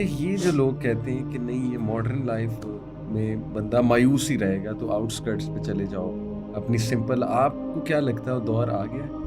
یہ جو لوگ کہتے ہیں کہ نہیں یہ ماڈرن لائف میں بندہ مایوس ہی رہے گا تو آؤٹسکرٹس پہ چلے جاؤ اپنی سمپل، آپ کو کیا لگتا ہے وہ دور آ گیا ہے؟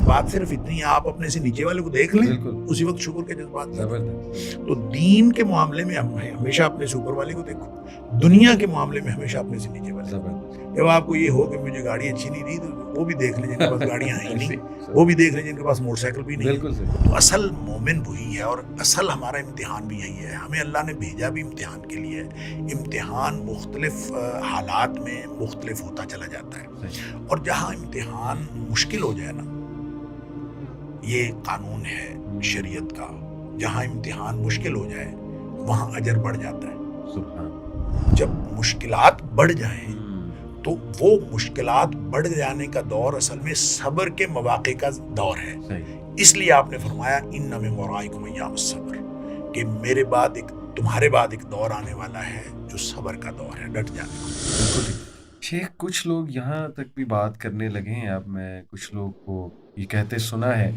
بات صرف اتنی ہے، آپ اپنے سے نیچے والے کو دیکھ لیں، بالکل اسی وقت شکر کے جذبات پیدا ہوں۔ زبردست تو دین کے معاملے میں ہمیشہ اپنے سے اوپر والے کو دیکھو، دنیا کے معاملے میں ہمیشہ اپنے سے نیچے والے کو۔ زبردست جب آپ کو یہ ہو کہ مجھے گاڑی اچھی نہیں دی تو وہ بھی دیکھ لیں جن کے پاس گاڑیاں ہیں ہی صحیح، نہیں، وہ بھی دیکھ لیں جن کے پاس موٹر سائیکل بھی نہیں بالکل ہے۔ صحیح، تو اصل مومن وہی ہے، اور اصل ہمارا امتحان بھی یہی ہے۔ ہمیں اللہ نے بھیجا بھی امتحان کے لیے۔ امتحان مختلف حالات میں مختلف ہوتا چلا جاتا ہے، صحیح، اور جہاں امتحان مشکل ہو جائے نا، یہ قانون ہے شریعت کا، جہاں امتحان مشکل ہو جائے وہاں اجر بڑھ جاتا ہے۔ سبحان جب مشکلات بڑھ جائیں اللہ، تو وہ مشکلات بڑھ جانے کا دور اصل میں صبر کے مواقع کا دور ہے۔ صحیح، اس لیے آپ نے فرمایا ان من ورائکم ایام الصبر، کہ میرے بعد تمہارے بعد ایک دور آنے والا ہے جو صبر کا دور ہے، ڈٹ جانے کا۔ بالکل ٹھیک۔ شیخ کچھ لوگ یہاں تک بھی بات کرنے لگے ہیں، اب میں کچھ لوگ کو یہ کہتے سنا ہے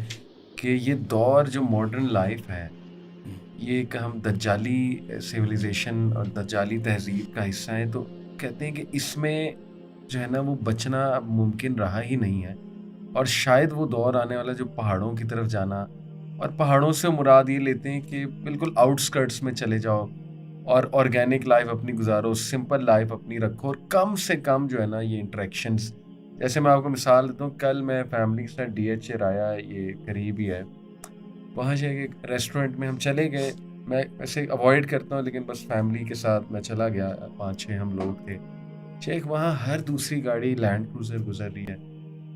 کہ یہ دور جو ماڈرن لائف ہے یہ ایک ہم دجالی سویلائزیشن اور دجالی تہذیب کا حصہ ہیں، تو کہتے ہیں کہ اس میں جو ہے نا وہ بچنا اب ممکن رہا ہی نہیں ہے، اور شاید وہ دور آنے والا جو پہاڑوں کی طرف جانا، اور پہاڑوں سے مراد یہ لیتے ہیں کہ بالکل آؤٹسکرٹس میں چلے جاؤ اور آرگینک لائف اپنی گزارو، سمپل لائف اپنی رکھو، اور کم سے کم جو ہے نا یہ انٹریکشنز، جیسے میں آپ کو مثال دیتا ہوں، کل میں فیملی کے ساتھ ڈی ایچ اے آیا، یہ قریب ہی ہے، وہاں سے ایک ریسٹورینٹ میں ہم چلے گئے، میں ویسے اوائڈ کرتا ہوں لیکن بس فیملی کے ساتھ میں چلا گیا، 5-6 ہم لوگ تھے شیخ، وہاں ہر دوسری گاڑی لینڈ کروزر گزر رہی ہے،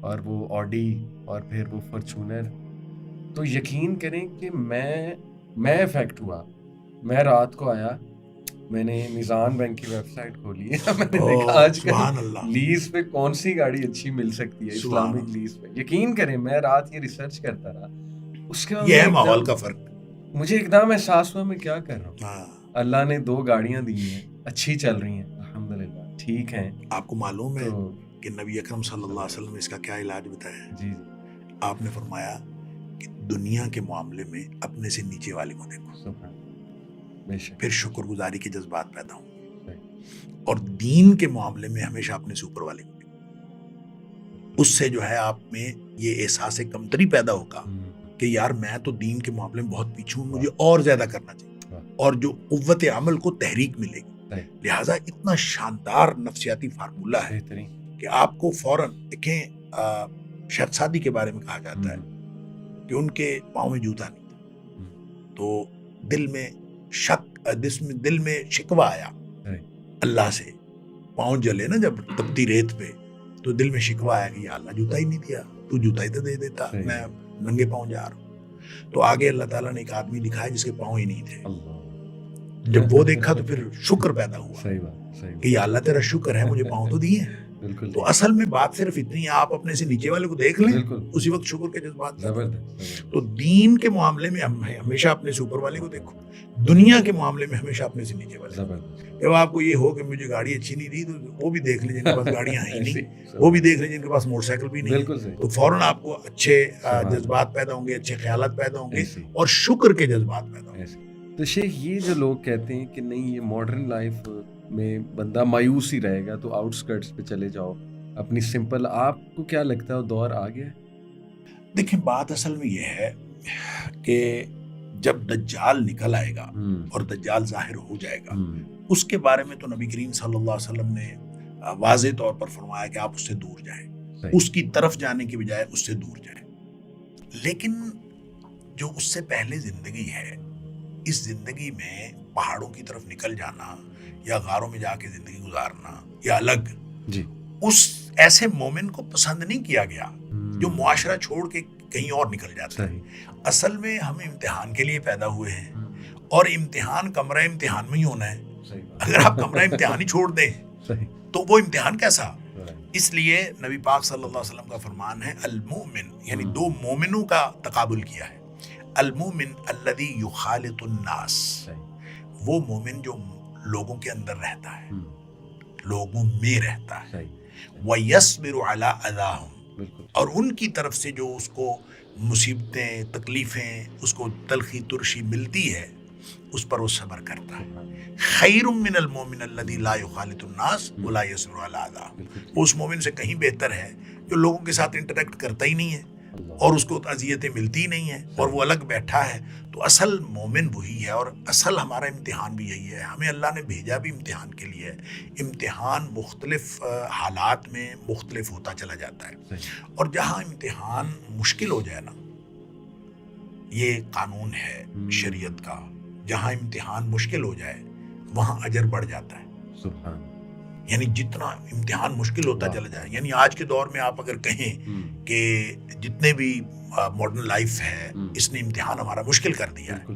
اور وہ آڈی، اور پھر وہ فارچونر، تو یقین کریں کہ میں افیکٹ ہوا، میں رات کو آیا، میں نے میزان بینک کی ویب سائٹ کھولی ہے میں نے دیکھا آج کل سبحان اللہ، لیز پہ کون سی گاڑی اچھی مل سکتی ہے سبحان اسلامک اللہ۔ لیز پہ، یقین کریں میں رات یہ ریسرچ کرتا رہا، اس کے بعد یہ ہے ماحول کا فرق۔ مجھے ایک دم احساس ہوا میں کیا کر رہا ہوں، ہاں، اللہ نے 2 گاڑیاں دی ہیں، اچھی چل رہی ہیں الحمدللہ، ٹھیک ہیں، آپ کو معلوم ہے تو کہ نبی اکرم صلی اللہ علیہ وسلم نے اس کا کیا علاج بتایا ہے؟ جی آپ نے فرمایا کہ دنیا کے معاملے میں اپنے سے نیچے والے کو دیکھو، سبحان بے شک، پھر شکر گزاری کے جذبات پیدا ہوں، صحیح، اور دین کے معاملے میں ہمیشہ اپنے سے اوپر والے کو دیکھو۔ اس سے جو ہے آپ میں یہ احساس کمتری پیدا ہوگا کہ یار میں تو دین کے معاملے میں بہت پیچھے ہوں، مجھے اور زیادہ کرنا چاہیے، اور جو قوت عمل کو تحریک ملے گی۔ لہٰذا اتنا شاندار نفسیاتی فارمولہ ہے بہترین، کہ آپ کو فوراً دیکھیں، شیخ سعدی کے بارے میں کہا جاتا ہے کہ ان کے پاؤں میں جوتا نہیں تھا، تو دل میں دل میں شکوہ آیا اللہ سے، پاؤں جلے نا جب تپتی ریت پہ، تو دل میں شکوہ آیا کہ یا اللہ جوتا ہی نہیں دیا، تو جوتا ہی تو دے دیتا، میں ننگے پاؤں جا رہا ہوں۔ تو آگے اللہ تعالیٰ نے ایک آدمی دکھایا جس کے پاؤں ہی نہیں تھے، جب وہ دیکھا تو پھر شکر پیدا ہوا کہ یا اللہ تیرا شکر ہے مجھے پاؤں تو دیے ہیں۔ تو اصل میں بات صرف اتنی ہے، آپ اپنے سے نیچے والے کو دیکھ لیں، اسی وقت شکر کے جذبات پیدا ہوں۔ تو دین کے معاملے میں ہمیشہ اپنے سے اوپر والے کو دیکھو، دنیا کے معاملے میں ہمیشہ اپنے سے نیچے والے کو۔ جب آپ کو یہ ہو کہ مجھے گاڑی اچھی نہیں دی تو وہ بھی دیکھ لیں جن کے پاس گاڑیاں ہیں ہی نہیں، وہ بھی دیکھ لیں جن کے پاس موٹر سائیکل بھی نہیں ہے، تو فوراً آپ کو اچھے جذبات پیدا ہوں گے، اچھے خیالات پیدا ہوں گے، اور شکر کے جذبات پیدا ہوں گے۔ تو شیخ یہ جو لوگ کہتے ہیں کہ نہیں یہ ماڈرن لائف میں بندہ مایوس ہی رہے گا تو آؤٹسکرٹس پہ چلے جاؤ اپنی سمپل، آپ کو کیا لگتا ہے وہ دور آ گیا ہے؟ دیکھیں بات اصل میں یہ ہے کہ جب دجال نکل آئے گا اور دجال ظاہر ہو جائے گا، اس کے بارے میں تو نبی کریم صلی اللہ علیہ وسلم نے واضح طور پر فرمایا کہ آپ اس سے دور جائیں، اس کی طرف جانے کی بجائے اس سے دور جائیں۔ لیکن جو اس سے پہلے زندگی ہے، اس زندگی میں پہاڑوں کی طرف نکل جانا یا غاروں میں جا کے زندگی گزارنا یا الگ، اس ایسے مومن کو پسند نہیں کیا گیا جو معاشرہ چھوڑ کے کہیں اور نکل جاتا ہے۔ اصل میں ہم امتحان کے لیے پیدا ہوئے ہیں، اور امتحان کمرہ امتحان میں ہی ہونا ہے۔ اگر آپ کمرہ امتحان ہی چھوڑ دیں تو وہ امتحان کیسا؟ اس لیے نبی پاک صلی اللہ علیہ وسلم کا فرمان ہے المومن، یعنی 2 مومنوں کا تقابل کیا ہے، المومن الذی یخالط الناس، وہ مومن جو لوگوں کے اندر رہتا ہے، لوگوں میں رہتا ہے، وَيَصْبِرُ عَلَىٰ أَذَاهُمْ، اور ان کی طرف سے جو اس کو مصیبتیں تکلیفیں اس کو تلخی ترشی ملتی ہے، اس پر وہ صبر کرتا ہے. خیر من المومن الذی لا یخالط الناس ولا یصبر علی اذا. وہ اس مومن سے کہیں بہتر ہے جو لوگوں کے ساتھ انٹریکٹ کرتا ہی نہیں ہے اور اس کو اذیتیں ملتی نہیں ہیں اور وہ الگ بیٹھا ہے. تو اصل مومن وہی ہے. اور اصل ہمارا امتحان بھی یہی ہے. ہمیں اللہ نے بھیجا بھی امتحان کے لیے. امتحان مختلف حالات میں مختلف ہوتا چلا جاتا ہے. اور جہاں امتحان مشکل ہو جائے نا، یہ قانون ہے شریعت کا، جہاں امتحان مشکل ہو جائے وہاں اجر بڑھ جاتا ہے. سبحان. یعنی جتنا امتحان مشکل ہوتا چلا جائے، یعنی آج کے دور میں آپ اگر کہیں کہ جتنے بھی ماڈرن لائف ہے اس نے امتحان ہمارا مشکل کر دیا ہے،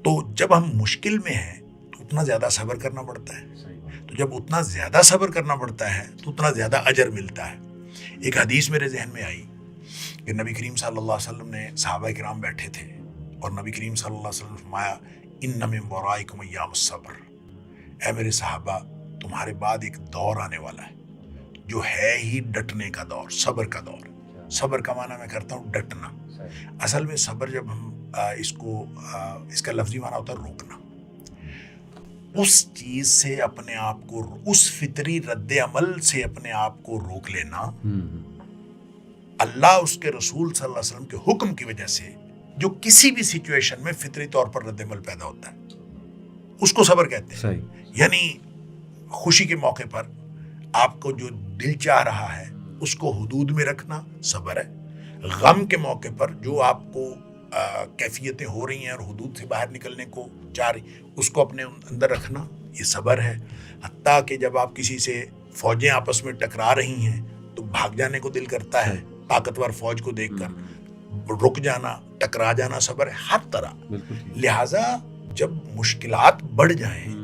تو جب ہم مشکل میں ہیں تو اتنا زیادہ صبر کرنا پڑتا ہے. تو جب اتنا زیادہ صبر کرنا پڑتا ہے تو اتنا زیادہ اجر ملتا ہے. ایک حدیث میرے ذہن میں آئی کہ نبی کریم صلی اللہ علیہ وسلم نے صحابہ کرام بیٹھے تھے اور نبی کریم صلی اللہ علیہ وسلم نے فرمایا ان من ورائکم ایام الصبر. اے میرے صحابہ، تمہارے بعد ایک دور آنے والا ہے جو ہے ہی ڈٹنے کا دور، صبر کا دور. صبر کا معنی میں کرتا ہوں ڈٹنا. اصل میں صبر جب ہم اس کا لفظی معنی ہوتا ہے روکنا. اس چیز سے اپنے آپ کو، اس فطری رد عمل سے اپنے آپ کو روک لینا. اللہ اس کے رسول صلی اللہ علیہ وسلم کے حکم کی وجہ سے جو کسی بھی سچویشن میں فطری طور پر رد عمل پیدا ہوتا ہے اس کو صبر کہتے ہیں. یعنی خوشی کے موقع پر آپ کو جو دل چاہ رہا ہے اس کو حدود میں رکھنا صبر ہے. غم کے موقع پر جو آپ کو کیفیتیں ہو رہی ہیں اور حدود سے باہر نکلنے کو چاہ رہی اس کو اپنے اندر رکھنا یہ صبر ہے. حتیٰ کہ جب آپ کسی سے فوجیں آپس میں ٹکرا رہی ہیں تو بھاگ جانے کو دل کرتا ہے طاقتور فوج کو دیکھ کر، رک جانا، ٹکرا جانا صبر ہے ہر طرح. لہٰذا جب مشکلات بڑھ جائیں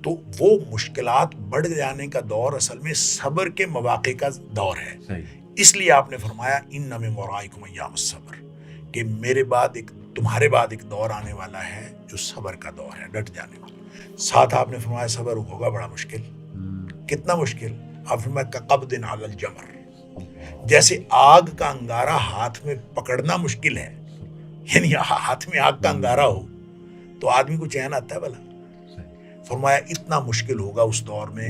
تو وہ مشکلات بڑھ جانے کا دور اصل میں صبر کے مواقع کا دور ہے. اس لیے آپ نے فرمایا ان من ورائکم ایام الصبر، کہ میرے بعد تمہارے بعد ایک دور آنے والا ہے جو صبر کا دور ہے، ڈٹ جانے والا. ساتھ آپ نے فرمایا صبر ہوگا بڑا مشکل. کتنا مشکل؟ آپ فرمایا کقبض علی الجمر، جیسے آگ کا انگارہ ہاتھ میں پکڑنا مشکل ہے. یعنی ہاتھ میں آگ کا انگارہ ہو تو آدمی کو چین آتا ہے بھلا. فرمایا اتنا مشکل ہوگا اس دور میں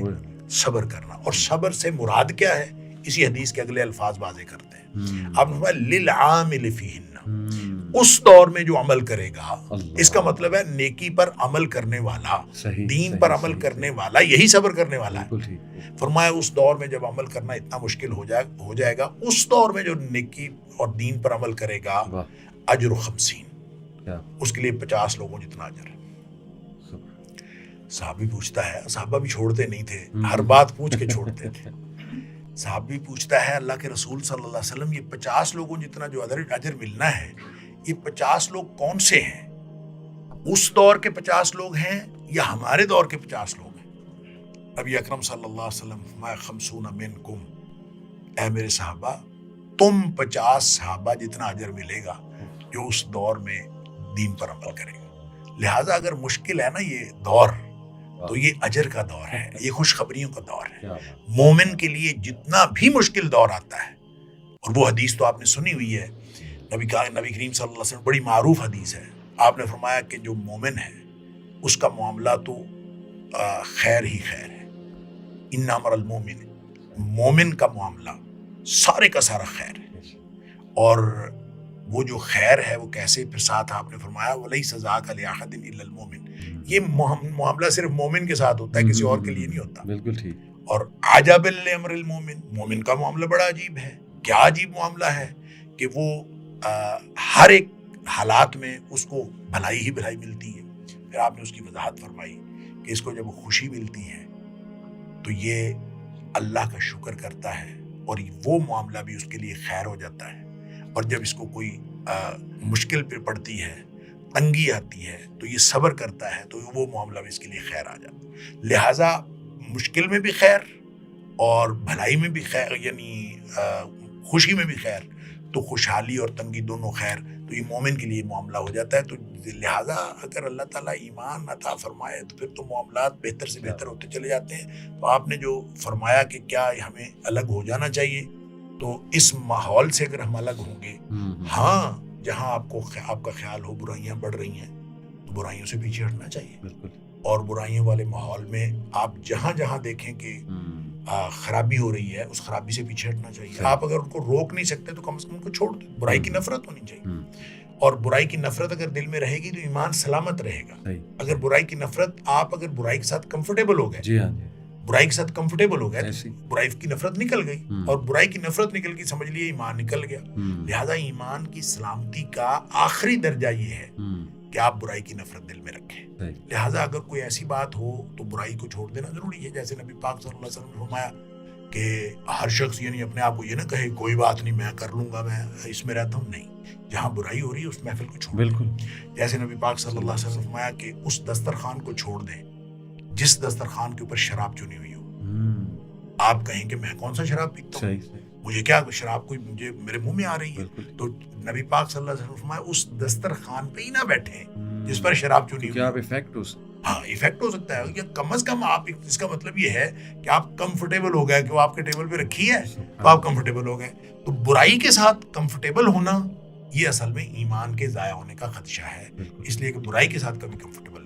صبر کرنا. اور صبر سے مراد کیا ہے اسی حدیث کے اگلے الفاظ واضح کرتے ہیں. آپ نے فرمایا للعامل فیہن، اس دور میں جو عمل کرے گا، اس کا مطلب ہے نیکی پر عمل کرنے والا، دین پر عمل کرنے والا، یہی صبر کرنے والا ہے. فرمایا اس دور میں جب عمل کرنا اتنا مشکل ہو جائے گا، اس دور میں جو نیکی اور دین پر عمل کرے گا اجر 50، اس کے لیے 50 لوگوں جتنا اجر ہے. صحابی پوچھتا ہے، صحابہ بھی چھوڑتے نہیں تھے، ہر بات پوچھ کے چھوڑتے تھے. صحابی پوچھتا ہے اللہ کے رسول صلی اللہ علیہ وسلم، یہ 50 لوگوں جتنا جو اجر ملنا ہے، یہ 50 لوگ کون سے ہیں؟ اس دور کے 50 لوگ ہیں یا ہمارے دور کے 50 لوگ ہیں؟ نبی اکرم صلی اللہ علیہ وسلم فرمایا 50 منکم، اے میرے صحابہ تم 50 صحابہ جتنا اجر ملے گا جو اس دور میں دین پر عمل کرے گا. لہٰذا اگر مشکل ہے نا یہ دور، تو یہ اجر کا دور ہے، یہ خوشخبریوں کا دور ہے. مومن کے لیے جتنا بھی مشکل دور آتا ہے، اور وہ حدیث تو آپ نے سنی ہوئی ہے، نبی کریم صلی اللہ علیہ وسلم، بڑی معروف حدیث ہے. آپ نے فرمایا کہ جو مومن ہے اس کا معاملہ تو خیر ہی خیر ہے. ان امر المومن، مومن کا معاملہ سارے کا سارا خیر ہے. اور وہ جو خیر ہے وہ کیسے؟ پھر ساتھ آپ نے فرمایا وَلَيْسَ ذَاكَ لِأَحَدٍ إِلَّا الْمُؤْمِنِ، یہ معاملہ صرف مومن کے ساتھ ہوتا ہے، کسی اور کے لیے نہیں ہوتا. بالکل ٹھیک. اور عجب لامر المومن، مومن کا معاملہ بڑا عجیب ہے. کیا عجیب معاملہ ہے کہ وہ ہر ایک حالات میں اس کو بھلائی ہی بھلائی ملتی ہے. پھر آپ نے اس کی وضاحت فرمائی کہ اس کو جب خوشی ملتی ہے تو یہ اللہ کا شکر کرتا ہے اور وہ معاملہ بھی اس کے لیے خیر ہو جاتا ہے. اور جب اس کو کوئی مشکل پہ پڑتی ہے، تنگی آتی ہے، تو یہ صبر کرتا ہے تو وہ معاملہ بھی اس کے لیے خیر آ جاتا ہے. لہٰذا مشکل میں بھی خیر اور بھلائی میں بھی خیر، یعنی خوشی میں بھی خیر، تو خوشحالی اور تنگی دونوں خیر، تو یہ مومن کے لیے معاملہ ہو جاتا ہے. تو لہٰذا اگر اللہ تعالیٰ ایمان عطا فرمائے تو پھر تو معاملات بہتر سے بہتر ہوتے چلے جاتے ہیں. تو آپ نے جو فرمایا کہ کیا ہمیں الگ ہو جانا چاہیے، تو اس ماحول سے اگر ہم الگ ہوں گے، ہاں جہاں آپ کا خیال ہو برائیاں بڑھ رہی ہیں تو تو برائیوں سے پیچھے ہٹنا چاہیے. بالکل. اور برائیوں والے ماحول میں آپ جہاں جہاں دیکھیں کہ خرابی ہو رہی ہے اس خرابی سے پیچھے ہٹنا چاہیے. آپ اگر ان کو روک نہیں سکتے تو کم از کم ان کو چھوڑ دیں. برائی کی نفرت ہونی چاہیے, اور برائی کی نفرت اگر دل میں رہے گی تو ایمان سلامت رہے گا. اگر برائی کی نفرت, آپ اگر برائی کے ساتھ کمفرٹیبل ہو گئے, جی ہاں جی, برائی کے ساتھ کمفرٹیبل ہو گئے, برائی کی نفرت نکل گئی, اور برائی کی نفرت نکل گئی سمجھ لیے ایمان نکل گیا. لہذا ایمان کی سلامتی کا آخری درجہ یہ ہے کہ آپ برائی کی نفرت دل میں رکھیں. لہذا اگر کوئی ایسی بات ہو تو برائی کو چھوڑ دینا ضروری ہے. جیسے نبی پاک صلی اللہ علیہ وسلم نے فرمایا کہ ہر شخص یعنی اپنے آپ کو یہ نہ کہے کوئی بات نہیں میں کر لوں گا, میں اس میں رہتا ہوں. نہیں, جہاں برائی ہو رہی ہے اس محفل کو چھوڑ. بالکل. جیسے نبی پاک صلی اللہ علیہ وسلم نے فرمایا کہ اس دسترخوان کو چھوڑ دیں جس دسترخوان کے اوپر شراب چنی ہوئی ہو. آپ کہیں کہ میں کون سا شراب پیتا ہوں, مجھے کیا شراب کوئی مجھے میرے منہ میں آ رہی ہے. تو نبی پاک صلی اللہ علیہ وسلم نے فرمایا اس دسترخوان پہ ہی نہ بیٹھیں جس پر شراب چنی ہوئی. ہاں ایفیکٹ ہو سکتا ہے, یا کم از کم آپ, اس کا مطلب یہ ہے کہ آپ کمفرٹیبل ہو گئے کہ وہ آپ کے ٹیبل پہ رکھی ہے تو آپ کمفرٹیبل ہو گئے. تو برائی کے ساتھ کمفرٹیبل ہونا یہ اصل میں ایمان کے ضائع ہونے کا خدشہ ہے. اس لیے کہ برائی کے ساتھ کبھی کمفرٹیبل